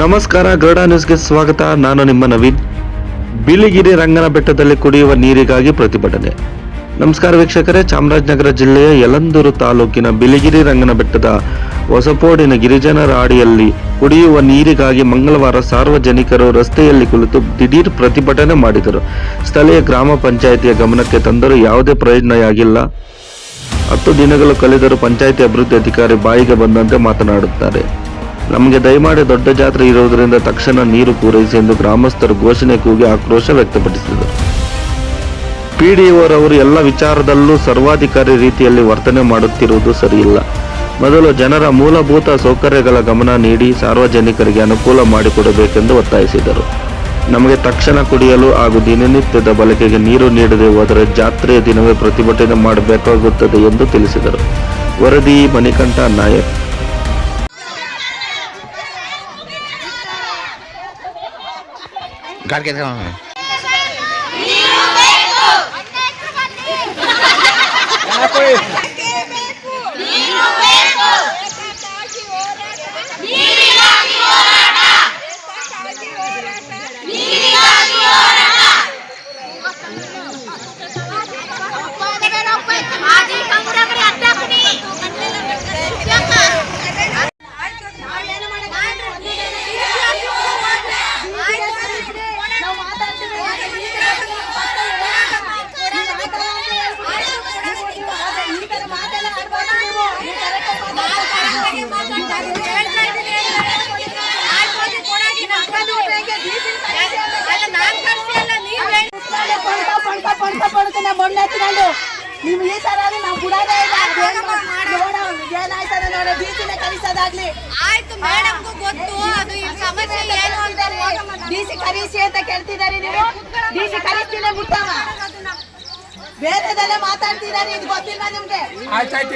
ನಮಸ್ಕಾರ, ಗರುಡ ನ್ಯೂಸ್ಗೆ ಸ್ವಾಗತ. ನಾನು ನಿಮ್ಮ ನವೀನ್. ಬಿಳಿಗಿರಿ ರಂಗನ ಬೆಟ್ಟದಲ್ಲಿ ಕುಡಿಯುವ ನೀರಿಗಾಗಿ ಪ್ರತಿಭಟನೆ. ನಮಸ್ಕಾರ ವೀಕ್ಷಕರೇ, ಚಾಮರಾಜನಗರ ಜಿಲ್ಲೆಯ ಯಳಂದೂರು ತಾಲೂಕಿನ ಬಿಳಿಗಿರಿ ರಂಗನ ಬೆಟ್ಟದ ಹೊಸಪೋಡಿನ ಗಿರಿಜನರ ಅಡಿಯಲ್ಲಿ ಕುಡಿಯುವ ನೀರಿಗಾಗಿ ಮಂಗಳವಾರ ಸಾರ್ವಜನಿಕರು ರಸ್ತೆಯಲ್ಲಿ ಕುಳಿತು ದಿಢೀರ್ ಪ್ರತಿಭಟನೆ ಮಾಡಿದರು. ಸ್ಥಳೀಯ ಗ್ರಾಮ ಪಂಚಾಯಿತಿಯ ಗಮನಕ್ಕೆ ತಂದರೂ ಯಾವುದೇ ಪ್ರಯೋಜನವಾಗಿಲ್ಲ. 10 ದಿನಗಳು ಕಳೆದರೂ ಪಂಚಾಯಿತಿ ಅಭಿವೃದ್ಧಿ ಅಧಿಕಾರಿ ಬಾಯಿಗೆ ಬಂದಂತೆ ಮಾತನಾಡುತ್ತಾರೆ. ನಮಗೆ ದಯಮಾಡಿ ದೊಡ್ಡ ಜಾತ್ರೆ ಇರುವುದರಿಂದ ತಕ್ಷಣ ನೀರು ಪೂರೈಸಿ ಎಂದು ಗ್ರಾಮಸ್ಥರು ಘೋಷಣೆ ಕೂಗಿ ಆಕ್ರೋಶ ವ್ಯಕ್ತಪಡಿಸಿದರು. ಪಿಡಿಒರವರು ಎಲ್ಲ ವಿಚಾರದಲ್ಲೂ ಸರ್ವಾಧಿಕಾರಿ ರೀತಿಯಲ್ಲಿ ವರ್ತನೆ ಮಾಡುತ್ತಿರುವುದು ಸರಿಯಿಲ್ಲ. ಮೊದಲು ಜನರ ಮೂಲಭೂತ ಸೌಕರ್ಯಗಳ ಗಮನ ನೀಡಿ ಸಾರ್ವಜನಿಕರಿಗೆ ಅನುಕೂಲ ಮಾಡಿಕೊಡಬೇಕೆಂದು ಒತ್ತಾಯಿಸಿದರು. ನಮಗೆ ತಕ್ಷಣ ಕುಡಿಯಲು ಹಾಗೂ ದಿನನಿತ್ಯದ ಬಳಕೆಗೆ ನೀರು ನೀಡದೆ ಹೋದರೆ ಜಾತ್ರೆಯ ದಿನವೇ ಪ್ರತಿಭಟನೆ ಮಾಡಬೇಕಾಗುತ್ತದೆ ಎಂದು ತಿಳಿಸಿದರು. ವರದಿ ಮಣಿಕಂಠ ನಾಯಕ್. गाड़ के देखो ನೀವು ಈ ತರ ನಾವು ಬಿಡೋದೇ ಇಲ್ಲ. ಏನಾಯ್ತದೆ ನೋಡಿ, ಡಿಸಿನೇ ಕಲಿಸೋದಾಗ್ಲಿ. ಆಯ್ತು ಮೇಡಮ್ಗೂ ಗೊತ್ತು ಅದು ಈ ಸಮಸ್ಯೆ ಏನು ಅಂತ. ಡಿಸಿ ಕಲಿಸಿ ಅಂತ ಕೇಳ್ತಿದಾರೆ ನೀವು. ಡಿಸಿ ಕಲಿಸ್ತೀನಿ ಬಿಡ್ತಾವ, ಬೇರೆದೆಲ್ಲ ಮಾತಾಡ್ತಿದಾರೆ. ಇದು ಗೊತ್ತಿಲ್ಲ ನಿಮ್ಗೆ. ಆಯ್ತಾಯ್ತು.